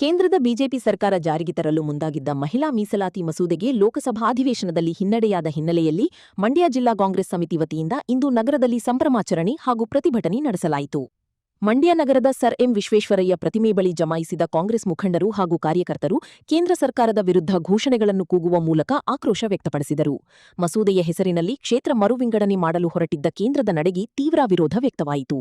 ಕೇಂದ್ರದ ಬಿಜೆಪಿ ಸರ್ಕಾರ ಜಾರಿಗೆ ತರಲು ಮುಂದಾಗಿದ್ದ ಮಹಿಳಾ ಮೀಸಲಾತಿ ಮಸೂದೆಗೆ ಲೋಕಸಭಾ ಅಧಿವೇಶನದಲ್ಲಿ ಹಿನ್ನಡೆಯಾದ ಹಿನ್ನೆಲೆಯಲ್ಲಿ ಮಂಡ್ಯ ಜಿಲ್ಲಾ ಕಾಂಗ್ರೆಸ್ ಸಮಿತಿ ವತಿಯಿಂದ ಇಂದು ನಗರದಲ್ಲಿ ಸಂಭ್ರಮಾಚರಣೆ ಹಾಗೂ ಪ್ರತಿಭಟನೆ ನಡೆಸಲಾಯಿತು. ಮಂಡ್ಯ ನಗರದ ಸರ್ ಎಂ ವಿಶ್ವೇಶ್ವರಯ್ಯ ಪ್ರತಿಮೆ ಬಳಿ ಜಮಾಯಿಸಿದ ಕಾಂಗ್ರೆಸ್ ಮುಖಂಡರು ಹಾಗೂ ಕಾರ್ಯಕರ್ತರು ಕೇಂದ್ರ ಸರ್ಕಾರದ ವಿರುದ್ಧ ಘೋಷಣೆಗಳನ್ನು ಕೂಗುವ ಮೂಲಕ ಆಕ್ರೋಶ ವ್ಯಕ್ತಪಡಿಸಿದರು. ಮಸೂದೆಯ ಹೆಸರಿನಲ್ಲಿ ಕ್ಷೇತ್ರ ಮರುವಿಂಗಡಣೆ ಮಾಡಲು ಹೊರಟಿದ್ದ ಕೇಂದ್ರದ ನಡೆಗೆ ತೀವ್ರ ವಿರೋಧ ವ್ಯಕ್ತವಾಯಿತು.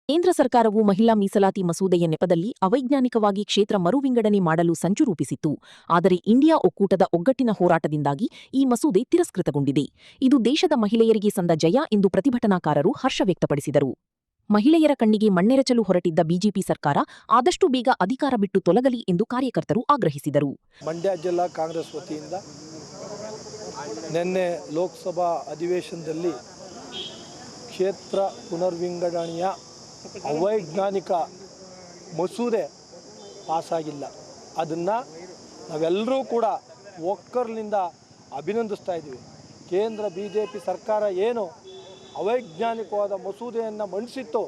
ಕೇಂದ್ರ ಸರ್ಕಾರವು ಮಹಿಳಾ ಮೀಸಲಾತಿ ಮಸೂದೆಯ ನೆಪದಲ್ಲಿ ಅವೈಜ್ಞಾನಿಕವಾಗಿ ಕ್ಷೇತ್ರ ಮರುವಿಂಗಡಣೆ ಮಾಡಲು ಸಂಚು ರೂಪಿಸಿತ್ತು. ಆದರೆ ಇಂಡಿಯಾ ಒಕ್ಕೂಟದ ಒಗ್ಗಟ್ಟಿನ ಹೋರಾಟದಿಂದಾಗಿ ಈ ಮಸೂದೆ ತಿರಸ್ಕೃತಗೊಂಡಿದೆ. ಇದು ದೇಶದ ಮಹಿಳೆಯರಿಗೆ ಸಂದ ಜಯ ಎಂದು ಪ್ರತಿಭಟನಾಕಾರರು ಹರ್ಷ ವ್ಯಕ್ತಪಡಿಸಿದರು. ಮಹಿಳೆಯರ ಕಣ್ಣಿಗೆ ಮಣ್ಣೆರಚಲು ಹೊರಟಿದ್ದ ಬಿಜೆಪಿ ಸರ್ಕಾರ ಆದಷ್ಟು ಬೇಗ ಅಧಿಕಾರ ಬಿಟ್ಟು ತೊಲಗಲಿ ಎಂದು ಕಾರ್ಯಕರ್ತರು ಆಗ್ರಹಿಸಿದರು. ಮಂಡ್ಯ ಜಿಲ್ಲಾ ಕಾಂಗ್ರೆಸ್ ವತಿಯಿಂದ ನಿನ್ನೆ ಲೋಕಸಭಾ ಅಧಿವೇಶನದಲ್ಲಿ ಕ್ಷೇತ್ರ ಪುನರ್ವಿಂಗಡಣೆಯ ಅವೈಜ್ಞಾನಿಕ ಮಸೂದೆ ಪಾಸಾಗಿಲ್ಲ. ಅದನ್ನು ನಾವೆಲ್ಲರೂ ಕೂಡ ಒಕ್ಕರ್ಲಿಂದ ಅಭಿನಂದಿಸ್ತಾ ಇದ್ದೀವಿ. ಕೇಂದ್ರ BJP ಸರ್ಕಾರ ಏನು ಅವೈಜ್ಞಾನಿಕವಾದ ಮಸೂದೆಯನ್ನು ಮಂಡಿಸಿತ್ತು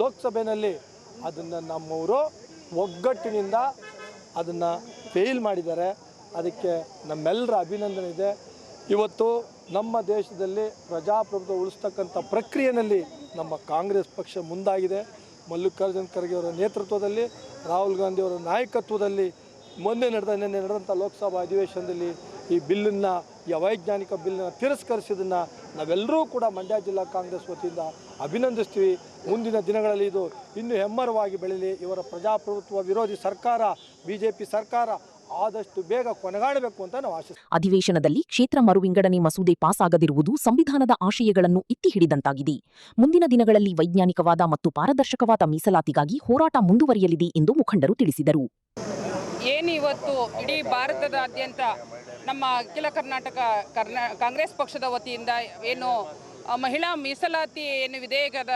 ಲೋಕಸಭೆಯಲ್ಲಿ, ಅದನ್ನು ನಮ್ಮವರು ಒಗ್ಗಟ್ಟಿನಿಂದ ಅದನ್ನು ಫೇಲ್ ಮಾಡಿದ್ದಾರೆ. ಅದಕ್ಕೆ ನಮ್ಮೆಲ್ಲರ ಅಭಿನಂದನೆ ಇದೆ. ಇವತ್ತು ನಮ್ಮ ದೇಶದಲ್ಲಿ ಪ್ರಜಾಪ್ರಭುತ್ವ ಉಳಿಸ್ತಕ್ಕಂಥ ಪ್ರಕ್ರಿಯೆಯಲ್ಲಿ ನಮ್ಮ ಕಾಂಗ್ರೆಸ್ ಪಕ್ಷ ಮುಂದಾಗಿದೆ. ಮಲ್ಲಿಕಾರ್ಜುನ ಖರ್ಗೆ ಅವರ ನೇತೃತ್ವದಲ್ಲಿ, ರಾಹುಲ್ ಗಾಂಧಿ ಅವರ ನಾಯಕತ್ವದಲ್ಲಿ ನಿನ್ನೆ ನಡೆದಂಥ ಲೋಕಸಭಾ ಅಧಿವೇಶನದಲ್ಲಿ ಈ ಬಿಲ್ಲನ್ನು, ಈ ಅವೈಜ್ಞಾನಿಕ ಬಿಲ್ಲನ್ನು ತಿರಸ್ಕರಿಸಿದ್ದನ್ನು ನಾವೆಲ್ಲರೂ ಕೂಡ ಮಂಡ್ಯ ಜಿಲ್ಲಾ ಕಾಂಗ್ರೆಸ್ ವತಿಯಿಂದ ಅಭಿನಂದಿಸ್ತೀವಿ. ಮುಂದಿನ ದಿನಗಳಲ್ಲಿ ಇದು ಇನ್ನೂ ಹೆಮ್ಮರವಾಗಿ ಬೆಳೀಲಿ. ಇವರ ಪ್ರಜಾಪ್ರಭುತ್ವ ವಿರೋಧಿ ಸರ್ಕಾರ BJP ಸರ್ಕಾರ ಆದಷ್ಟು ಬೇಗ ಕೊನೆಗಾಣಬೇಕು ಅಂತ ನಾವು ಆಶಿಸ್ತೀವಿ. ಅಧಿವೇಶನದಲ್ಲಿ ಕ್ಷೇತ್ರ ಮರುವಿಂಗಡಣೆ ಮಸೂದೆ ಪಾಸ್ ಆಗದಿರುವುದು ಸಂವಿಧಾನದ ಆಶಯಗಳನ್ನು ಎತ್ತಿ ಹಿಡಿದಂತಾಗಿದೆ. ಮುಂದಿನ ದಿನಗಳಲ್ಲಿ ವೈಜ್ಞಾನಿಕವಾದ ಮತ್ತು ಪಾರದರ್ಶಕವಾದ ಮೀಸಲಾತಿಗಾಗಿ ಹೋರಾಟ ಮುಂದುವರಿಯಲಿದೆ ಎಂದು ಮುಖಂಡರು ತಿಳಿಸಿದರು. ಇವತ್ತು ಇಡೀ ಭಾರತದಾದ್ಯಂತ ನಮ್ಮ ಅಖಿಲ ಕರ್ನಾಟಕ ಕಾಂಗ್ರೆಸ್ ಪಕ್ಷದ ವತಿಯಿಂದ ಏನು ಮಹಿಳಾ ಮೀಸಲಾತಿ ವಿಧೇಯಕದ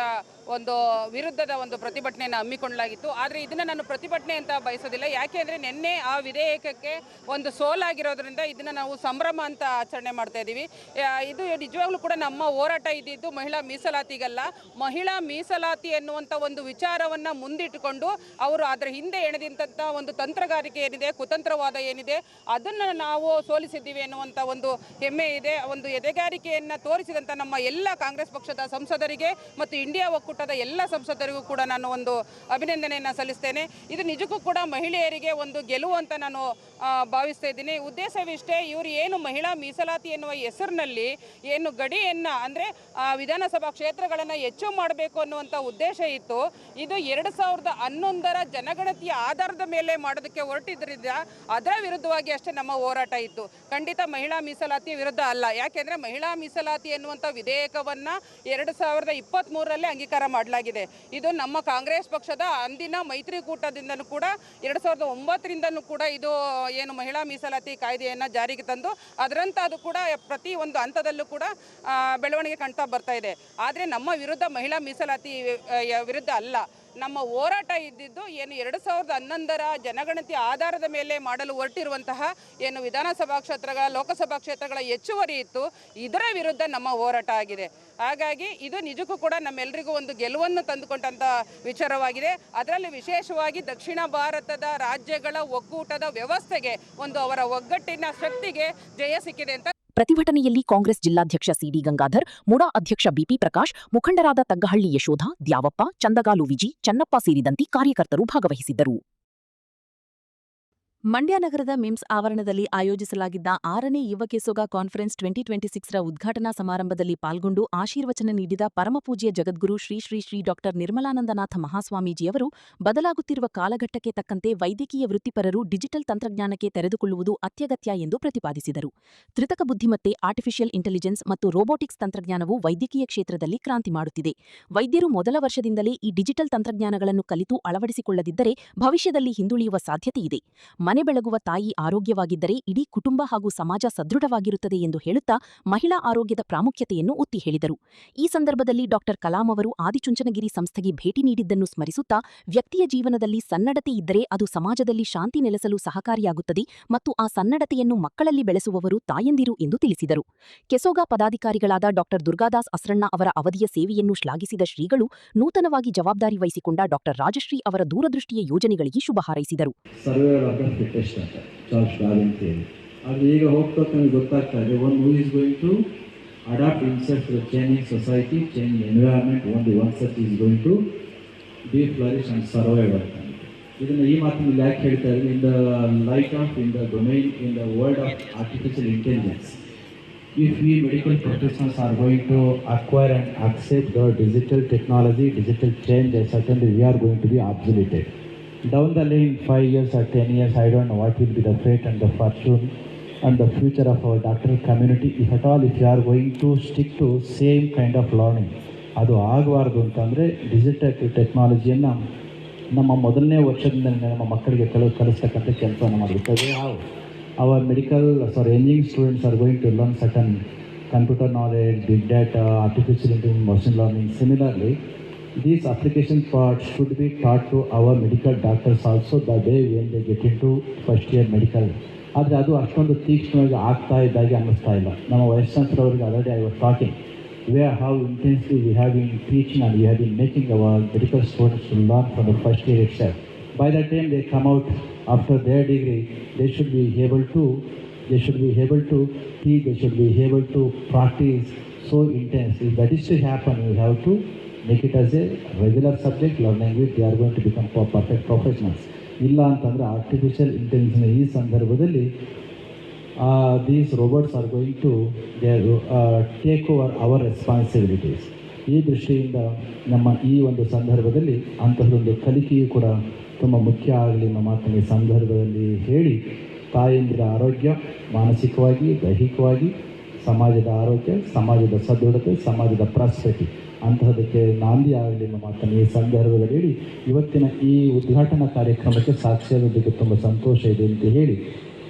ಒಂದು ವಿರುದ್ಧದ ಒಂದು ಪ್ರತಿಭಟನೆಯನ್ನು ಹಮ್ಮಿಕೊಳ್ಳಲಾಗಿತ್ತು. ಆದರೆ ಇದನ್ನು ನಾನು ಪ್ರತಿಭಟನೆ ಅಂತ ಬಯಸೋದಿಲ್ಲ. ಯಾಕೆ ಅಂದರೆ ನಿನ್ನೆ ಆ ವಿಧೇಯಕಕ್ಕೆ ಒಂದು ಸೋಲಾಗಿರೋದ್ರಿಂದ ಇದನ್ನು ನಾವು ಸಂಭ್ರಮ ಅಂತ ಆಚರಣೆ ಮಾಡ್ತಾ ಇದ್ದೀವಿ. ಇದು ನಿಜವಾಗ್ಲೂ ಕೂಡ ನಮ್ಮ ಹೋರಾಟ ಇದ್ದಿದ್ದು ಮಹಿಳಾ ಮೀಸಲಾತಿಗಲ್ಲ. ಮಹಿಳಾ ಮೀಸಲಾತಿ ಎನ್ನುವಂಥ ಒಂದು ವಿಚಾರವನ್ನು ಮುಂದಿಟ್ಟುಕೊಂಡು ಅವರು ಅದರ ಹಿಂದೆ ಎಣೆದಂಥ ಒಂದು ತಂತ್ರಗಾರಿಕೆ ಏನಿದೆ, ಕುತಂತ್ರವಾದ ಏನಿದೆ, ಅದನ್ನು ನಾವು ಸೋಲಿಸಿದ್ದೀವಿ ಎನ್ನುವಂಥ ಒಂದು ಹೆಮ್ಮೆ ಇದೆ. ಒಂದು ಎದೆಗಾರಿಕೆಯನ್ನು ತೋರಿಸಿದಂಥ ನಮ್ಮ ಎಲ್ಲ ಕಾಂಗ್ರೆಸ್ ಪಕ್ಷದ ಸಂಸದರಿಗೆ ಮತ್ತು ಇಂಡಿಯಾ ಒಕ್ಕೂಟದ ಎಲ್ಲ ಸಂಸದರಿಗೂ ಕೂಡ ನಾನು ಒಂದು ಅಭಿನಂದನೆಯನ್ನು ಸಲ್ಲಿಸ್ತೇನೆ. ಇದು ನಿಜಕ್ಕೂ ಕೂಡ ಮಹಿಳೆಯರಿಗೆ ಒಂದು ಗೆಲುವು ಅಂತ ನಾನು ಭಾವಿಸ್ತಾ ಇದ್ದೀನಿ. ಉದ್ದೇಶವಿಷ್ಟೇ, ಇವರು ಏನು ಮಹಿಳಾ ಮೀಸಲಾತಿ ಎನ್ನುವ ಹೆಸರಿನಲ್ಲಿ ಏನು ಗಡಿಯನ್ನು ಅಂದರೆ ವಿಧಾನಸಭಾ ಕ್ಷೇತ್ರಗಳನ್ನು ಹೆಚ್ಚು ಮಾಡಬೇಕು ಅನ್ನುವಂಥ ಉದ್ದೇಶ ಇತ್ತು. ಇದು 2011ರ ಜನಗಣತಿಯ ಆಧಾರದ ಮೇಲೆ ಮಾಡೋದಕ್ಕೆ ಹೊರಟಿದ್ದರಿಂದ ಅದರ ವಿರುದ್ಧವಾಗಿ ಅಷ್ಟೇ ನಮ್ಮ ಹೋರಾಟ ಇತ್ತು. ಖಂಡಿತ ಮಹಿಳಾ ಮೀಸಲಾತಿ ವಿರುದ್ಧ ಅಲ್ಲ. ಯಾಕೆಂದರೆ ಮಹಿಳಾ ಮೀಸಲಾತಿ ಎನ್ನುವಂಥ ವಿಧೇಯಕವನ್ನು 2023ರಲ್ಲಿ ಅಂಗೀಕಾರ ಮಾಡಲಾಗಿದೆ. ಇದು ನಮ್ಮ ಕಾಂಗ್ರೆಸ್ ಪಕ್ಷದ ಅಂದಿನ ಮೈತ್ರಿಕೂಟದಿಂದನೂ ಕೂಡ 2009ರಿಂದನೂ ಕೂಡ ಇದು ಏನು ಮಹಿಳಾ ಮೀಸಲಾತಿ ಕಾಯ್ದೆಯನ್ನು ಜಾರಿಗೆ ತಂದು ಅದರಂತೆ ಅದು ಕೂಡ ಪ್ರತಿ ಒಂದು ಹಂತದಲ್ಲೂ ಕೂಡ ಬೆಳವಣಿಗೆ ಕಾಣ್ತಾ ಬರ್ತಾ ಇದೆ. ಆದರೆ ನಮ್ಮ ವಿರುದ್ಧ ಮಹಿಳಾ ಮೀಸಲಾತಿ ವಿರುದ್ಧ ಅಲ್ಲ. ನಮ್ಮ ಹೋರಾಟ ಇದ್ದಿದ್ದು ಏನು 2011ರ ಜನಗಣತಿ ಆಧಾರದ ಮೇಲೆ ಮಾಡಲು ಹೊರಟಿರುವಂತಹ ಏನು ವಿಧಾನಸಭಾ ಕ್ಷೇತ್ರಗಳ, ಲೋಕಸಭಾ ಕ್ಷೇತ್ರಗಳ ಹೆಚ್ಚುವರಿ ಇತ್ತು, ಇದರ ವಿರುದ್ಧ ನಮ್ಮ ಹೋರಾಟ ಆಗಿದೆ. ಹಾಗಾಗಿ ಇದು ನಿಜಕ್ಕೂ ಕೂಡ ನಮ್ಮೆಲ್ಲರಿಗೂ ಒಂದು ಗೆಲುವನ್ನು ತಂದುಕೊಂಡಂಥ ವಿಚಾರವಾಗಿದೆ. ಅದರಲ್ಲಿ ವಿಶೇಷವಾಗಿ ದಕ್ಷಿಣ ಭಾರತದ ರಾಜ್ಯಗಳ ಒಕ್ಕೂಟದ ವ್ಯವಸ್ಥೆಗೆ ಒಂದು ಅವರ ಒಗ್ಗಟ್ಟಿನ ಶಕ್ತಿಗೆ ಜಯ ಸಿಕ್ಕಿದೆ ಅಂತ. ಪ್ರತಿಭಟನೆಯಲ್ಲಿ ಕಾಂಗ್ರೆಸ್ ಜಿಲ್ಲಾಧ್ಯಕ್ಷ ಸಿಡಿ ಗಂಗಾಧರ್, ಮುಡಾ ಅಧ್ಯಕ್ಷ ಬಿಪಿ ಪ್ರಕಾಶ್, ಮುಖಂಡರಾದ ತಗ್ಗಹಳ್ಳಿ ಯಶೋಧ, ದ್ಯಾವಪ್ಪ, ಚಂದಗಾಲು ವಿಜಿ, ಚನ್ನಪ್ಪ ಸೇರಿದಂತೆ ಕಾರ್ಯಕರ್ತರು ಭಾಗವಹಿಸಿದ್ದರು. ಮಂಡ್ಯ ನಗರದ ಮಿಮ್ಸ್ ಆವರಣದಲ್ಲಿ ಆಯೋಜಿಸಲಾಗಿದ್ದ 6ನೇ ಯುವಕೆಸೊಗ ಕಾನ್ಫರೆನ್ಸ್ 2026ರ ಉದ್ಘಾಟನಾ ಸಮಾರಂಭದಲ್ಲಿ ಪಾಲ್ಗೊಂಡು ಆಶೀರ್ವಚನ ನೀಡಿದ ಪರಮಪೂಜ್ಯ ಜಗದ್ಗುರು ಶ್ರೀ ಶ್ರೀ ಶ್ರೀ ಡಾ ನಿರ್ಮಲಾನಂದನಾಥ ಮಹಾಸ್ವಾಮೀಜಿಯವರು ಬದಲಾಗುತ್ತಿರುವ ಕಾಲಘಟ್ಟಕ್ಕೆ ತಕ್ಕಂತೆ ವೈದ್ಯಕೀಯ ವೃತ್ತಿಪರರು ಡಿಜಿಟಲ್ ತಂತ್ರಜ್ಞಾನಕ್ಕೆ ತೆರೆದುಕೊಳ್ಳುವುದು ಅತ್ಯಗತ್ಯ ಎಂದು ಪ್ರತಿಪಾದಿಸಿದರು. ಕೃತಕ ಬುದ್ಧಿಮತ್ತೆ, ಆರ್ಟಿಫಿಷಿಯಲ್ ಇಂಟೆಲಿಜೆನ್ಸ್ ಮತ್ತು ರೋಬೋಟಿಕ್ಸ್ ತಂತ್ರಜ್ಞಾನವು ವೈದ್ಯಕೀಯ ಕ್ಷೇತ್ರದಲ್ಲಿ ಕ್ರಾಂತಿ ಮಾಡುತ್ತಿದೆ. ವೈದ್ಯರು ಮೊದಲ ವರ್ಷದಿಂದಲೇ ಈ ಡಿಜಿಟಲ್ ತಂತ್ರಜ್ಞಾನಗಳನ್ನು ಕಲಿತು ಅಳವಡಿಸಿಕೊಳ್ಳದಿದ್ದರೆ ಭವಿಷ್ಯದಲ್ಲಿ ಹಿಂದುಳಿಯುವ ಸಾಧ್ಯತೆಯಿದೆ. ಮನೆ ಬೆಳಗುವ ತಾಯಿ ಆರೋಗ್ಯವಾಗಿದ್ದರೆ ಇಡೀ ಕುಟುಂಬ ಹಾಗೂ ಸಮಾಜ ಸದೃಢವಾಗಿರುತ್ತದೆ ಎಂದು ಹೇಳುತ್ತಾ ಮಹಿಳಾ ಆರೋಗ್ಯದ ಪ್ರಾಮುಖ್ಯತೆಯನ್ನು ಒತ್ತಿ ಹೇಳಿದರು. ಈ ಸಂದರ್ಭದಲ್ಲಿ ಡಾಕ್ಟರ್ ಕಲಾಂ ಅವರು ಆದಿಚುಂಚನಗಿರಿ ಸಂಸ್ಥೆಗೆ ಭೇಟಿ ನೀಡಿದ್ದನ್ನು ಸ್ಮರಿಸುತ್ತಾ ವ್ಯಕ್ತಿಯ ಜೀವನದಲ್ಲಿ ಸನ್ನಡತೆ ಇದ್ದರೆ ಅದು ಸಮಾಜದಲ್ಲಿ ಶಾಂತಿ ನೆಲೆಸಲು ಸಹಕಾರಿಯಾಗುತ್ತದೆ ಮತ್ತು ಆ ಸನ್ನಡತೆಯನ್ನು ಮಕ್ಕಳಲ್ಲಿ ಬೆಳೆಸುವವರು ತಾಯಂದಿರು ಎಂದು ತಿಳಿಸಿದರು. ಕೆಸೋಗ ಪದಾಧಿಕಾರಿಗಳಾದ ಡಾಕ್ಟರ್ ದುರ್ಗಾದಾಸ್ ಅಸ್ರಣ್ಣ ಅವರ ಅವಧಿಯ ಸೇವೆಯನ್ನು ಶ್ಲಾಘಿಸಿದ ಶ್ರೀಗಳು ನೂತನವಾಗಿ ಜವಾಬ್ದಾರಿ ವಹಿಸಿಕೊಂಡ ಡಾಕ್ಟರ್ ರಾಜಶ್ರೀ ಅವರ ದೂರದೃಷ್ಟಿಯ ಯೋಜನೆಗಳಿಗೆ ಶುಭ ಹಾರೈಸಿದರು. ಈಗ ಹೋಗ್ತಾ ಗೊತ್ತಾಗ್ತಾ ಇದೆ one who is going to adapt himself to the changing society, changing environment, only one set is going to be flourish and survive ಅಂತ. ಇದನ್ನು ಈ ಮಾತಿನಲ್ಲಿ ಯಾಕೆ ಹೇಳ್ತಾ ಇದ್ದಾರೆ? In the light of, in the domain, in the world of artificial intelligence, if we medical professionals are going to acquire and accept the digital technology, digital change, certainly we are going to be obsoleted. Down the lane, 5 years or 10 years, I don't know what will be the fate and the fortune and the future of our doctoral community. If at all, if you are going to stick to same kind of learning, ಅದು ಆಗಬಾರ್ದು ಅಂತಂದರೆ digital ಟೆಕ್ನಾಲಜಿಯನ್ನು ನಮ್ಮ ಮೊದಲನೇ ವರ್ಷದಿಂದ ನಮ್ಮ ಮಕ್ಕಳಿಗೆ ಕಲಿಸ್ತಕ್ಕಂಥ ಕೆಲಸವನ್ನು ಮಾಡಬೇಕು. Our engineering students are going to learn certain computer knowledge, big data, artificial intelligence, machine learning. Similarly, these application parts should be taught to our medical doctors also the day when they get into first year medical. ಆದರೆ ಅದು ಅಷ್ಟೊಂದು ತೀಕ್ಷ್ಣವಾಗಿ ಆಗ್ತಾ ಇದ್ದಾಗೆ ಅನ್ನಿಸ್ತಾ ಇಲ್ಲ. ನಮ್ಮ vice chancellor ಅವರಿಗೆ already I was talking where how intensely we have been teaching and we have been making our medical students to learn from the first year itself. By the time they come out after their degree, they should be able to teach, they should be able to practice so intensely. If that is to happen, we have to make it as a regular subject, learning it, they are going to become perfect professionals. ಇಲ್ಲ ಅಂತಂದರೆ artificial ಇಂಟೆಲಿಜೆನ್ಸ್ನ ಈ ಸಂದರ್ಭದಲ್ಲಿ these robots are going to take over our responsibilities. ಈ ದೃಷ್ಟಿಯಿಂದ ನಮ್ಮ ಈ ಒಂದು ಸಂದರ್ಭದಲ್ಲಿ ಅಂತಹದೊಂದು ಕಲಿಕೆಯೂ ಕೂಡ ತುಂಬ ಮುಖ್ಯ ಆಗಲಿ ನಮ್ಮ ಮಾತನ್ನು ಈ ಸಂದರ್ಭದಲ್ಲಿ ಹೇಳಿ, ತಾಯಂದಿರ ಆರೋಗ್ಯ ಮಾನಸಿಕವಾಗಿ, ದೈಹಿಕವಾಗಿ, ಸಮಾಜದ ಆರೋಗ್ಯ, ಸಮಾಜದ ಸದೃಢತೆ, ಸಮಾಜದ ಪ್ರಾಸ್ಪೆರಿಟಿ ಅಂತಹದಕ್ಕೆ ನಾಂದಿ ಆಗಲಿ ನಮ್ಮ ಮಾತನ್ನು ಈ ಸಂದರ್ಭದಲ್ಲಿ ಹೇಳಿ, ಇವತ್ತಿನ ಈ ಉದ್ಘಾಟನಾ ಕಾರ್ಯಕ್ರಮಕ್ಕೆ ಸಾಕ್ಷಿಯಾಗೋದಕ್ಕೆ ತುಂಬ ಸಂತೋಷ ಇದೆ ಅಂತ ಹೇಳಿ,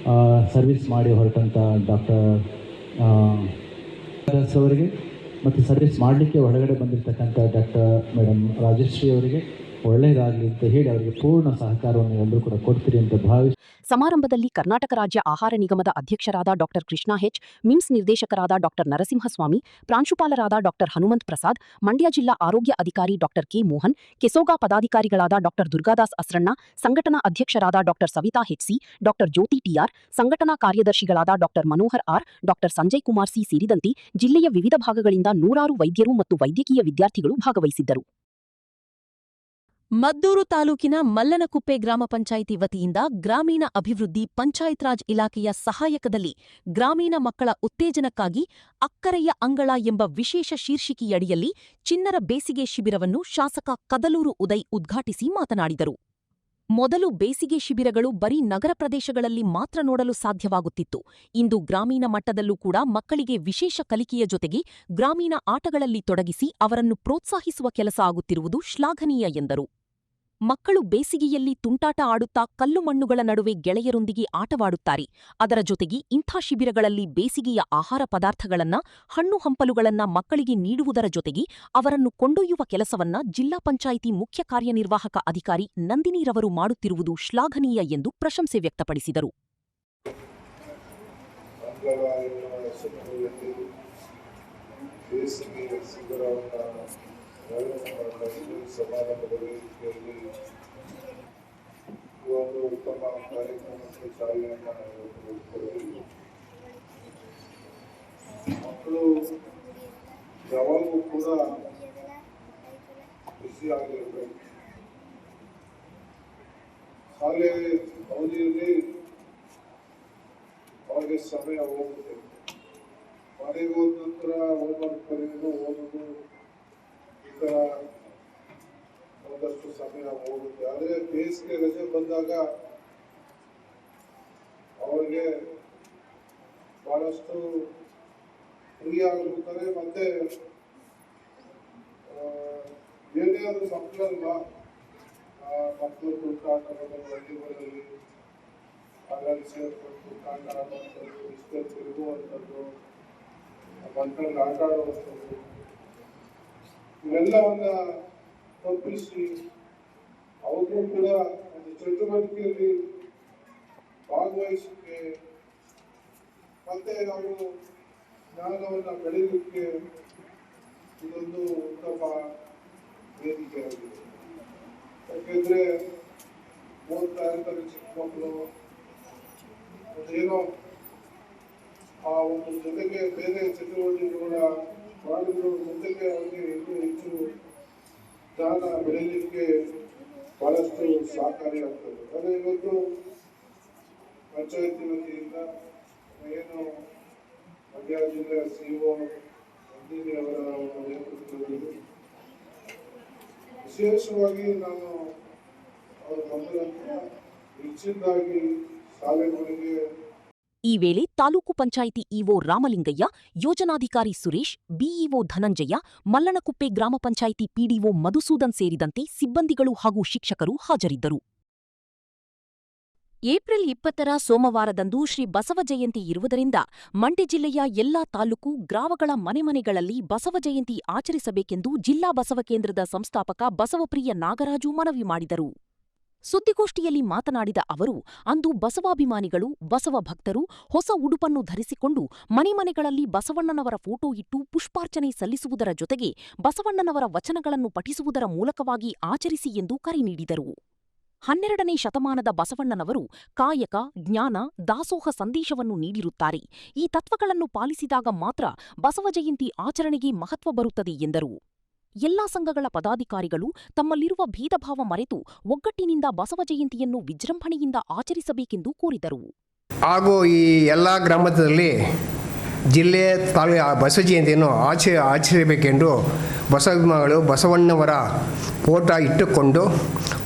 ಸರ್ವಿಸ್ ಮಾಡಿ ಹೊರಟಂಥ ಡಾಕ್ಟರ್ ಅವರಿಗೆ ಮತ್ತು ಸರ್ವಿಸ್ ಮಾಡಲಿಕ್ಕೆ ಹೊರಗಡೆ ಬಂದಿರತಕ್ಕಂಥ ಡಾಕ್ಟರ್ ಮೇಡಮ್ ರಾಜಶ್ರೀ ಅವರಿಗೆ ಒಳ್ಳೆಯದಾಗಲಿ ಅಂತ ಹೇಳಿ ಅವರಿಗೆ ಪೂರ್ಣ ಸಹಕಾರವನ್ನು ಎಲ್ಲರೂ ಕೂಡ ಕೊಡ್ತೀರಿ ಅಂತ ಭಾವಿಸಿ ಸಮಾರಂಭದಲ್ಲಿ ಕರ್ನಾಟಕ ರಾಜ್ಯ ಆಹಾರ ನಿಗಮದ ಅಧ್ಯಕ್ಷರಾದ ಡಾಕ್ಟರ್ ಕೃಷ್ಣ ಹೆಚ್, ಮಿಮ್ಸ್ ನಿರ್ದೇಶಕರಾದ ಡಾಕ್ಟರ್ ನರಸಿಂಹಸ್ವಾಮಿ, ಪ್ರಾಂಶುಪಾಲರಾದ ಡಾಕ್ಟರ್ ಹನುಮಂತ್ ಪ್ರಸಾದ್, ಮಂಡ್ಯ ಜಿಲ್ಲಾ ಆರೋಗ್ಯ ಅಧಿಕಾರಿ ಡಾಕ್ಟರ್ ಕೆ ಮೋಹನ್, ಕೆಸೋಗ ಪದಾಧಿಕಾರಿಗಳಾದ ಡಾಕ್ಟರ್ ದುರ್ಗಾದಾಸ್ ಅಸ್ರಣ್ಣ, ಸಂಘಟನಾ ಅಧ್ಯಕ್ಷರಾದ doctor Savitha HC, doctor Jyothi TR, ಸಂಘಟನಾ ಕಾರ್ಯದರ್ಶಿಗಳಾದ doctor Manohar R, doctor Sanjay Kumar C ಸೇರಿದಂತೆ ಜಿಲ್ಲೆಯ ವಿವಿಧ ಭಾಗಗಳಿಂದ ನೂರಾರು ವೈದ್ಯರು ಮತ್ತು ವೈದ್ಯಕೀಯ ವಿದ್ಯಾರ್ಥಿಗಳು ಭಾಗವಹಿಸಿದ್ದರು. ಮದ್ದೂರು ತಾಲೂಕಿನ ಮಲ್ಲನಕುಪ್ಪೆ ಗ್ರಾಮ ಪಂಚಾಯಿತಿ ವತಿಯಿಂದ ಗ್ರಾಮೀಣ ಅಭಿವೃದ್ಧಿ ಪಂಚಾಯತ್ ರಾಜ್ ಇಲಾಖೆಯ ಸಹಾಯಕದಲ್ಲಿ ಗ್ರಾಮೀಣ ಮಕ್ಕಳ ಉತ್ತೇಜನಕ್ಕಾಗಿ ಅಕ್ಕರೆಯ ಅಂಗಳ ಎಂಬ ವಿಶೇಷ ಶೀರ್ಷಿಕೆಯಡಿಯಲ್ಲಿ ಚಿನ್ನರ ಬೇಸಿಗೆ ಶಿಬಿರವನ್ನು ಶಾಸಕ ಕದಲೂರು ಉದಯ್ ಉದ್ಘಾಟಿಸಿ ಮಾತನಾಡಿದರು. ಮೊದಲು ಬೇಸಿಗೆ ಶಿಬಿರಗಳು ಬರೀ ನಗರ ಪ್ರದೇಶಗಳಲ್ಲಿ ಮಾತ್ರ ನೋಡಲು ಸಾಧ್ಯವಾಗುತ್ತಿತ್ತು. ಇಂದು ಗ್ರಾಮೀಣ ಮಟ್ಟದಲ್ಲೂ ಕೂಡ ಮಕ್ಕಳಿಗೆ ವಿಶೇಷ ಕಲಿಕೆಯ ಜೊತೆಗೆ ಗ್ರಾಮೀಣ ಆಟಗಳಲ್ಲಿ ತೊಡಗಿಸಿ ಅವರನ್ನು ಪ್ರೋತ್ಸಾಹಿಸುವ ಕೆಲಸ ಆಗುತ್ತಿರುವುದು ಶ್ಲಾಘನೀಯ ಎಂದರು. ಮಕ್ಕಳು ಬೇಸಿಗೆಯಲ್ಲಿ ತುಂಟಾಟ ಆಡುತ್ತಾ ಕಲ್ಲು ಮಣ್ಣುಗಳ ನಡುವೆ ಗೆಳೆಯರೊಂದಿಗೆ ಆಟವಾಡುತ್ತಾರೆ. ಅದರ ಜೊತೆಗೆ ಇಂಥ ಶಿಬಿರಗಳಲ್ಲಿ ಬೇಸಿಗೆಯ ಆಹಾರ ಪದಾರ್ಥಗಳನ್ನ, ಹಣ್ಣು ಹಂಪಲುಗಳನ್ನ ಮಕ್ಕಳಿಗೆ ನೀಡುವುದರ ಜೊತೆಗೆ ಅವರನ್ನು ಕೊಂಡೊಯ್ಯುವ ಕೆಲಸವನ್ನ ಜಿಲ್ಲಾ ಪಂಚಾಯಿತಿ ಮುಖ್ಯ ಕಾರ್ಯನಿರ್ವಾಹಕ ಅಧಿಕಾರಿ ನಂದಿನಿರವರು ಮಾಡುತ್ತಿರುವುದು ಶ್ಲಾಘನೀಯ ಎಂದು ಪ್ರಶಂಸೆ ವ್ಯಕ್ತಪಡಿಸಿದರು. ಸಮಾರಂಭದಲ್ಲಿ ಒಂದು ಉತ್ತಮ ಕಾರ್ಯಕ್ರಮಕ್ಕೆ ಚಾಲನೆಯನ್ನು ಮಕ್ಕಳು ಯಾವಾಗಲೂ ಕೂಡ ಖುಷಿಯಾಗಿರಬೇಕು. ಶಾಲೆ ಅವಧಿಯಲ್ಲಿ ಅವರಿಗೆ ಸಮಯ ಹೋಗುತ್ತೆ. ಮನೆಗೆ ಹೋದ ನಂತರ ಹೋಮ್ವರ್ಕ್ ಬರೆಯೋದು, ಓದೋದು, ಈ ಥರ ಒಂದಷ್ಟು ಸಮಯ ಹೋಗುತ್ತೆ. ಆದರೆ ಬೇಸಿಗೆ ರಜೆ ಬಂದಾಗ ಅವರಿಗೆ ಬಹಳಷ್ಟು ಫ್ರೀ ಆಗಿರ್ತಾರೆ. ಮತ್ತೆ ಏನೇ ಆದ್ರೂ ಮಕ್ಕಳಲ್ವಾ, ಮಕ್ಕಳು ತುಂಟಾಟಗಳಲ್ಲಿ ಅದರಲ್ಲಿ ಸೇರಿಕೊಂಡು ಕಾಟ ಆಡುವಂಥದ್ದು, ಇಷ್ಟೇ ತಿರುಗುವಂಥದ್ದು, ಮಕ್ಕಳಲ್ಲಿ ಆಟ ಆಡುವಂಥದ್ದು, ಇವೆಲ್ಲವನ್ನ ತಪ್ಪಿಸಿ ಅವರು ಕೂಡ ಒಂದು ಚಟುವಟಿಕೆಯಲ್ಲಿ ಭಾಗವಹಿಸಲಿಕ್ಕೆ ಮತ್ತೆ ನಾವು ಜ್ಞಾನವನ್ನು ಬೆಳೀಲಿಕ್ಕೆ ಇದೊಂದು ಉತ್ತಮ ವೇದಿಕೆಯಾಗಿದೆ. ಯಾಕೆಂದ್ರೆ ಓದ್ತಾ ಇರ್ತಾರೆ ಚಿಕ್ಕ ಮಕ್ಕಳು, ಏನೋ ಆ ಒಂದು ಜೊತೆಗೆ ಬೇರೆ ಚಟುವಟಿಕೆಗಳ ಮಾಡಿದ್ರು ಜೊತೆಗೆ ಅವರಿಗೆ ಇನ್ನೂ ಹೆಚ್ಚು ಜ್ಞಾನ ಬೆಳೀಲಿಕ್ಕೆ ಬಹಳಷ್ಟು ಸಹಕಾರಿಯಾಗ್ತದೆ. ಅದೇ ಇವತ್ತು ಪಂಚಾಯತಿ ವತಿಯಿಂದ ಏನು ಮಂಡ್ಯ ಜಿಲ್ಲೆಯ ಸಿಇಒ ನಂದಿನಿ ಅವರ ಒಂದು ನೇತೃತ್ವದಲ್ಲಿ ವಿಶೇಷವಾಗಿ ನಾನು ಅವರ ಬಂದಂತ ಹೆಚ್ಚಿನದಾಗಿ ಶಾಲೆಗಳಿಗೆ ಈ ವೇಳೆ ತಾಲೂಕು ಪಂಚಾಯಿತಿ ಇಒ ರಾಮಲಿಂಗಯ್ಯ, ಯೋಜನಾಧಿಕಾರಿ ಸುರೇಶ್, ಬಿಇಒ ಧನಂಜಯ, ಮಲ್ಲನಕುಪ್ಪೆ ಗ್ರಾಮ ಪಂಚಾಯಿತಿ ಪಿಡಿಒ ಮಧುಸೂದನ್ ಸೇರಿದಂತೆ ಸಿಬ್ಬಂದಿಗಳು ಹಾಗೂ ಶಿಕ್ಷಕರು ಹಾಜರಿದ್ದರು. ಏಪ್ರಿಲ್ 20ರ ಸೋಮವಾರದಂದು ಶ್ರೀ ಬಸವ ಜಯಂತಿ ಇರುವುದರಿಂದ ಮಂಡ್ಯ ಜಿಲ್ಲೆಯ ಎಲ್ಲಾ ತಾಲೂಕು, ಗ್ರಾಮಗಳ ಮನೆಗಳಲ್ಲಿ ಬಸವ ಜಯಂತಿ ಆಚರಿಸಬೇಕೆಂದು ಜಿಲ್ಲಾ ಬಸವ ಕೇಂದ್ರದ ಸಂಸ್ಥಾಪಕ ಬಸವಪ್ರಿಯ ನಾಗರಾಜು ಮನವಿ ಮಾಡಿದರು. ಸುದ್ದಿಗೋಷ್ಠಿಯಲ್ಲಿ ಮಾತನಾಡಿದ ಅವರು, ಅಂದು ಬಸವಾಭಿಮಾನಿಗಳು, ಬಸವ ಭಕ್ತರು ಹೊಸ ಉಡುಪನ್ನು ಧರಿಸಿಕೊಂಡು ಮನೆಗಳಲ್ಲಿ ಬಸವಣ್ಣನವರ ಫೋಟೋ ಇಟ್ಟು ಪುಷ್ಪಾರ್ಚನೆ ಸಲ್ಲಿಸುವುದರ ಜೊತೆಗೆ ಬಸವಣ್ಣನವರ ವಚನಗಳನ್ನು ಪಠಿಸುವುದರ ಮೂಲಕವಾಗಿ ಆಚರಿಸಿ ಎಂದು ಕರೆ ನೀಡಿದರು. 12ನೇ ಶತಮಾನದ ಬಸವಣ್ಣನವರು ಕಾಯಕ, ಜ್ಞಾನ, ದಾಸೋಹ ಸಂದೇಶವನ್ನು ನೀಡಿರುತ್ತಾರೆ. ಈ ತತ್ವಗಳನ್ನು ಪಾಲಿಸಿದಾಗ ಮಾತ್ರ ಬಸವ ಜಯಂತಿ ಆಚರಣೆಗೆ ಮಹತ್ವ ಬರುತ್ತದೆ ಎಂದರು. ಎಲ್ಲಾ ಸಂಘಗಳ ಪದಾಧಿಕಾರಿಗಳು ತಮ್ಮಲ್ಲಿರುವ ಭೇದಭಾವ ಮರೆತು ಒಗ್ಗಟ್ಟಿನಿಂದ ಬಸವ ಜಯಂತಿಯನ್ನು ವಿಜೃಂಭಣೆಯಿಂದ ಆಚರಿಸಬೇಕೆಂದು ಕೋರಿದರು. ಹಾಗೂ ಈ ಎಲ್ಲ ಗ್ರಾಮದಲ್ಲಿ ಜಿಲ್ಲೆ ಬಸವ ಜಯಂತಿಯನ್ನು ಆಚರಿಸಬೇಕೆಂದು ಬಸವಾಭಿಮಾನಿಗಳು ಬಸವಣ್ಣವರ ಫೋಟೋ ಇಟ್ಟುಕೊಂಡು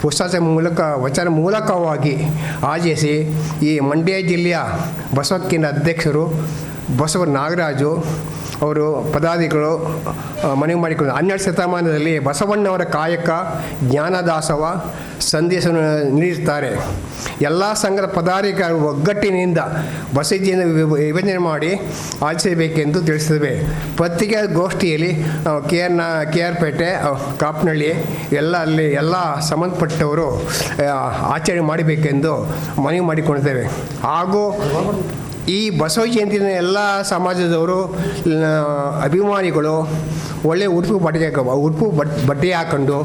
ಪುಸ್ತಕ ವಚನ ಮೂಲಕವಾಗಿ ಆಚರಿಸಿ ಈ ಮಂಡ್ಯ ಜಿಲ್ಲೆಯ ಬಸವ ಕೇಂದ್ರ ಅಧ್ಯಕ್ಷರು ಬಸವ ನಾಗರಾಜು ಅವರು ಪದಾಧಿಕಾರಿಗಳು ಮನವಿ ಮಾಡಿಕೊಂಡು 12ನೇ ಶತಮಾನದಲ್ಲಿ ಬಸವಣ್ಣವರ ಕಾಯಕ, ಜ್ಞಾನದಾಸವ ಸಂದೇಶವನ್ನು ನೀಡುತ್ತಾರೆ. ಎಲ್ಲ ಸಂಘದ ಪದಾಧಿಕಾರಿಗಳು ಒಗ್ಗಟ್ಟಿನಿಂದ ಬಸದಿಯನ್ನು ವಿಭಜನೆ ಮಾಡಿ ಆಚರಿಸಬೇಕೆಂದು ತಿಳಿಸಿದ್ದೇವೆ. ಪತ್ರಿಕಾಗೋಷ್ಠಿಯಲ್ಲಿ KR ಪೇಟೆ, ಕಾಪನಹಳ್ಳಿ ಅಲ್ಲಿ ಎಲ್ಲ ಸಂಬಂಧಪಟ್ಟವರು ಆಚರಣೆ ಮಾಡಬೇಕೆಂದು ಮನವಿ ಮಾಡಿಕೊಂಡಿದ್ದೇವೆ. ಹಾಗೂ ಈ ಬಸವ ಜಯಂತಿನ ಎಲ್ಲ ಸಮಾಜದವರು ಅಭಿಮಾನಿಗಳು ಒಳ್ಳೆಯ ಉಡುಪು ಬಟ್ಟೆ ಹಾಕೊಂಡು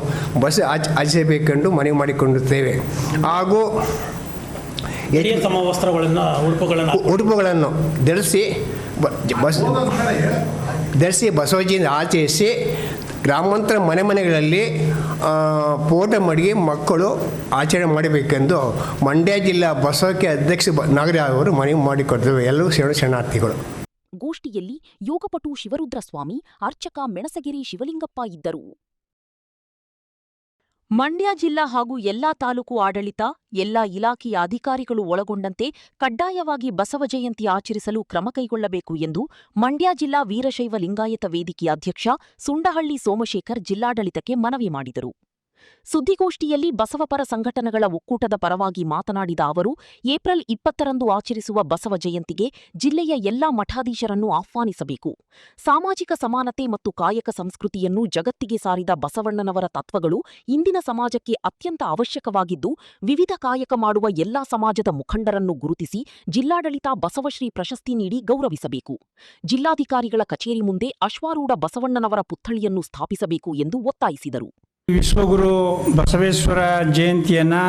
ಆಚರಿಸಬೇಕೆಂದು ಮನವಿ ಮಾಡಿಕೊಂಡಿರುತ್ತೇವೆ. ಹಾಗೂ ಉಡುಪುಗಳನ್ನು ಧರಿಸಿ ಬಸವ ಜಯಂತಿ ಆಚರಿಸಿ ಗ್ರಾಮಾಂತರ ಮನೆಗಳಲ್ಲಿ ಫೋಟೋ ಮಡಿಗೆ ಮಕ್ಕಳು ಆಚರಣೆ ಮಾಡಬೇಕೆಂದು ಮಂಡ್ಯ ಜಿಲ್ಲಾ ಬಸವಕ್ಕೆ ಅಧ್ಯಕ್ಷ ನಾಗರಾಜ್ ಅವರು ಮನವಿ ಮಾಡಿಕೊಡ್ತೇವೆ. ಎಲ್ಲರೂ ಶರಣಾರ್ಥಿಗಳು. ಗೋಷ್ಠಿಯಲ್ಲಿ ಯೋಗಪಟು ಶಿವರುದ್ರಸ್ವಾಮಿ, ಅರ್ಚಕ ಮೆಣಸಗೆರೆ ಶಿವಲಿಂಗಪ್ಪ ಇದ್ದರು. ಮಂಡ್ಯ ಜಿಲ್ಲಾ ಹಾಗೂ ಎಲ್ಲಾ ತಾಲೂಕು ಆಡಳಿತ, ಎಲ್ಲಾ ಇಲಾಖೆಯ ಅಧಿಕಾರಿಗಳು ಒಳಗೊಂಡಂತೆ ಕಡ್ಡಾಯವಾಗಿ ಬಸವ ಜಯಂತಿ ಆಚರಿಸಲು ಕ್ರಮ ಕೈಗೊಳ್ಳಬೇಕು ಎಂದು ಮಂಡ್ಯ ಜಿಲ್ಲಾ ವೀರಶೈವ ಲಿಂಗಾಯತ ವೇದಿಕೆಯ ಅಧ್ಯಕ್ಷ ಸುಂಡಹಳ್ಳಿ ಸೋಮಶೇಖರ್ ಜಿಲ್ಲಾಡಳಿತಕ್ಕೆ ಮನವಿ ಮಾಡಿದರು. ಸುದ್ದಿಗೋಷ್ಠಿಯಲ್ಲಿ ಬಸವಪರ ಸಂಘಟನೆಗಳ ಒಕ್ಕೂಟದ ಪರವಾಗಿ ಮಾತನಾಡಿದ ಅವರು, ಏಪ್ರಿಲ್ 20ರಂದು ಆಚರಿಸುವ ಬಸವ ಜಯಂತಿಗೆ ಜಿಲ್ಲೆಯ ಎಲ್ಲಾ ಮಠಾಧೀಶರನ್ನು ಆಹ್ವಾನಿಸಬೇಕು. ಸಾಮಾಜಿಕ ಸಮಾನತೆ ಮತ್ತು ಕಾಯಕ ಸಂಸ್ಕೃತಿಯನ್ನು ಜಗತ್ತಿಗೆ ಸಾರಿದ ಬಸವಣ್ಣನವರ ತತ್ವಗಳು ಇಂದಿನ ಸಮಾಜಕ್ಕೆ ಅತ್ಯಂತ ಅವಶ್ಯಕವಾಗಿದ್ದು, ವಿವಿಧ ಕಾಯಕ ಮಾಡುವ ಎಲ್ಲಾ ಸಮಾಜದ ಮುಖಂಡರನ್ನು ಗುರುತಿಸಿ ಜಿಲ್ಲಾಡಳಿತ ಬಸವಶ್ರೀ ಪ್ರಶಸ್ತಿ ನೀಡಿ ಗೌರವಿಸಬೇಕು. ಜಿಲ್ಲಾಧಿಕಾರಿಗಳ ಕಚೇರಿ ಮುಂದೆ ಅಶ್ವಾರೂಢ ಬಸವಣ್ಣನವರ ಪುತ್ಥಳಿಯನ್ನು ಸ್ಥಾಪಿಸಬೇಕು ಎಂದು ಒತ್ತಾಯಿಸಿದರು. ವಿಶ್ವಗುರು ಬಸವೇಶ್ವರ ಜಯಂತಿಯನ್ನು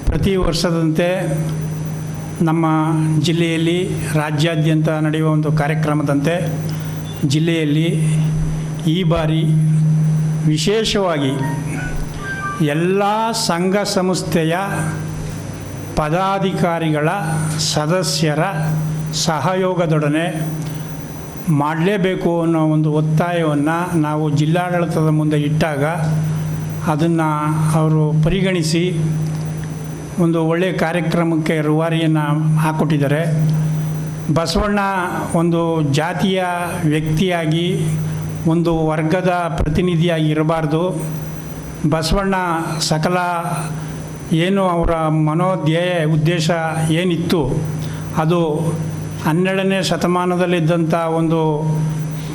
ಪ್ರತಿ ವರ್ಷದಂತೆ ನಮ್ಮ ಜಿಲ್ಲೆಯಲ್ಲಿ ರಾಜ್ಯಾದ್ಯಂತ ನಡೆಯುವ ಒಂದು ಕಾರ್ಯಕ್ರಮದಂತೆ ಜಿಲ್ಲೆಯಲ್ಲಿ ಈ ಬಾರಿ ವಿಶೇಷವಾಗಿ ಎಲ್ಲ ಸಂಘ ಸಂಸ್ಥೆಯ ಪದಾಧಿಕಾರಿಗಳ ಸದಸ್ಯರ ಸಹಯೋಗದೊಡನೆ ಮಾಡಲೇಬೇಕು ಅನ್ನೋ ಒಂದು ಒತ್ತಾಯವನ್ನು ನಾವು ಜಿಲ್ಲಾಡಳಿತದ ಮುಂದೆ ಇಟ್ಟಾಗ ಅದನ್ನು ಅವರು ಪರಿಗಣಿಸಿ ಒಂದು ಒಳ್ಳೆಯ ಕಾರ್ಯಕ್ರಮಕ್ಕೆ ರೂವಾರಿಯನ್ನು ಹಾಕ್ಕೊಟ್ಟಿದ್ದಾರೆ. ಬಸವಣ್ಣ ಒಂದು ಜಾತಿಯ ವ್ಯಕ್ತಿಯಾಗಿ, ಒಂದು ವರ್ಗದ ಪ್ರತಿನಿಧಿಯಾಗಿ ಇರಬಾರ್ದು. ಬಸವಣ್ಣ ಸಕಲ ಏನು ಅವರ ಮನೋಧ್ಯೇಯ ಉದ್ದೇಶ ಏನಿತ್ತು ಅದು 12ನೇ ಶತಮಾನದಲ್ಲಿದ್ದಂಥ ಒಂದು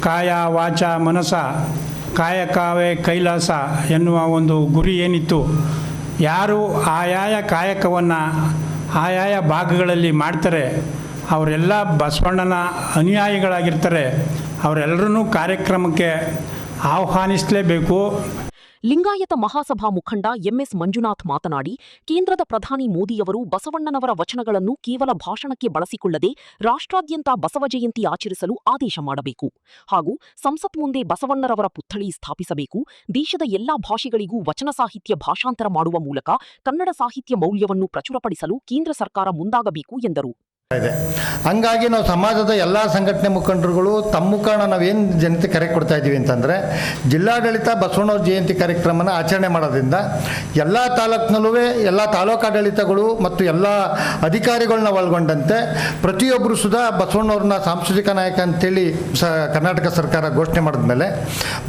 ಕಾಯ ವಾಚ ಮನಸ ಕಾಯಕವೇ ಕೈಲಾಸ ಎನ್ನುವ ಒಂದು ಗುರಿ ಏನಿತ್ತು, ಯಾರು ಆಯಾಯ ಕಾಯಕವನ್ನು ಆಯಾಯ ಭಾಗಗಳಲ್ಲಿ ಮಾಡ್ತಾರೆ ಅವರೆಲ್ಲ ಬಸವಣ್ಣನ ಅನುಯಾಯಿಗಳಾಗಿರ್ತಾರೆ. ಅವರೆಲ್ಲರೂ ಕಾರ್ಯಕ್ರಮಕ್ಕೆ ಆಹ್ವಾನಿಸಲೇಬೇಕು. ಲಿಂಗಾಯತ ಮಹಾಸಭಾ ಮುಖಂಡ ಎಂಎಸ್ ಮಂಜುನಾಥ್ ಮಾತನಾಡಿ, ಕೇಂದ್ರದ ಪ್ರಧಾನಿ ಮೋದಿಯವರು ಬಸವಣ್ಣನವರ ವಚನಗಳನ್ನು ಕೇವಲ ಭಾಷಣಕ್ಕೆ ಬಳಸಿಕೊಳ್ಳದೆ ರಾಷ್ಟ್ರಾದ್ಯಂತ ಬಸವ ಜಯಂತಿ ಆಚರಿಸಲು ಆದೇಶ ಮಾಡಬೇಕು ಹಾಗೂ ಸಂಸತ್ ಮುಂದೆ ಬಸವಣ್ಣರವರ ಪುತ್ಥಳಿ ಸ್ಥಾಪಿಸಬೇಕು. ದೇಶದ ಎಲ್ಲಾ ಭಾಷೆಗಳಿಗೂ ವಚನ ಸಾಹಿತ್ಯ ಭಾಷಾಂತರ ಮಾಡುವ ಮೂಲಕ ಕನ್ನಡ ಸಾಹಿತ್ಯ ಮೌಲ್ಯವನ್ನು ಪ್ರಚುರಪಡಿಸಲು ಕೇಂದ್ರ ಸರ್ಕಾರ ಮುಂದಾಗಬೇಕು ಎಂದರು. ಹಂಗಾಗಿ ನಾವು ಸಮಾಜದ ಎಲ್ಲ ಸಂಘಟನೆ ಮುಖಂಡರುಗಳು ತಮ್ಮ ಮುಖಾಂತರ ನಾವೇನು ಜನತೆ ಕರೆ ಕೊಡ್ತಾ ಇದ್ದೀವಿ ಅಂತಂದರೆ, ಜಿಲ್ಲಾಡಳಿತ ಬಸವಣ್ಣವ್ರ ಜಯಂತಿ ಕಾರ್ಯಕ್ರಮನ ಆಚರಣೆ ಮಾಡೋದ್ರಿಂದ ಎಲ್ಲ ತಾಲೂಕಿನಲ್ಲೂ ಎಲ್ಲ ತಾಲೂಕಾಡಳಿತಗಳು ಮತ್ತು ಎಲ್ಲ ಅಧಿಕಾರಿಗಳನ್ನ ಒಳಗೊಂಡಂತೆ ಪ್ರತಿಯೊಬ್ಬರು ಸುಧಾ ಬಸವಣ್ಣವ್ರನ್ನ ಸಾಂಸ್ಕೃತಿಕ ನಾಯಕ ಅಂತೇಳಿ ಕರ್ನಾಟಕ ಸರ್ಕಾರ ಘೋಷಣೆ ಮಾಡಿದ್ಮೇಲೆ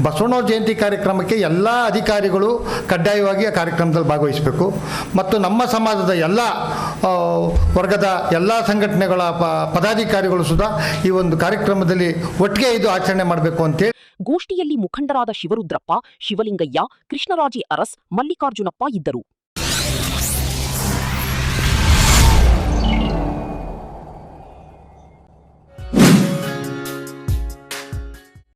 ಬಸವಣ್ಣವ್ರ ಜಯಂತಿ ಕಾರ್ಯಕ್ರಮಕ್ಕೆ ಎಲ್ಲ ಅಧಿಕಾರಿಗಳು ಕಡ್ಡಾಯವಾಗಿ ಆ ಕಾರ್ಯಕ್ರಮದಲ್ಲಿ ಭಾಗವಹಿಸಬೇಕು. ಮತ್ತು ನಮ್ಮ ಸಮಾಜದ ಎಲ್ಲ ವರ್ಗದ ಎಲ್ಲ ಸಂಘಟನೆಗಳ ಪದಾಧಿಕಾರಿಗಳು ಸುಧಾ ಈ ಒಂದು ಕಾರ್ಯಕ್ರಮದಲ್ಲಿ ಒಟ್ಟಿಗೆ ಇದು ಆಚರಣೆ ಮಾಡಬೇಕು ಅಂತೇಳಿ. ಗೋಷ್ಠಿಯಲ್ಲಿ ಮುಖಂಡರಾದ ಶಿವರುದ್ರಪ್ಪ, ಶಿವಲಿಂಗಯ್ಯ, ಕೃಷ್ಣರಾಜೆ ಅರಸ್, ಮಲ್ಲಿಕಾರ್ಜುನಪ್ಪ ಇದ್ದರು.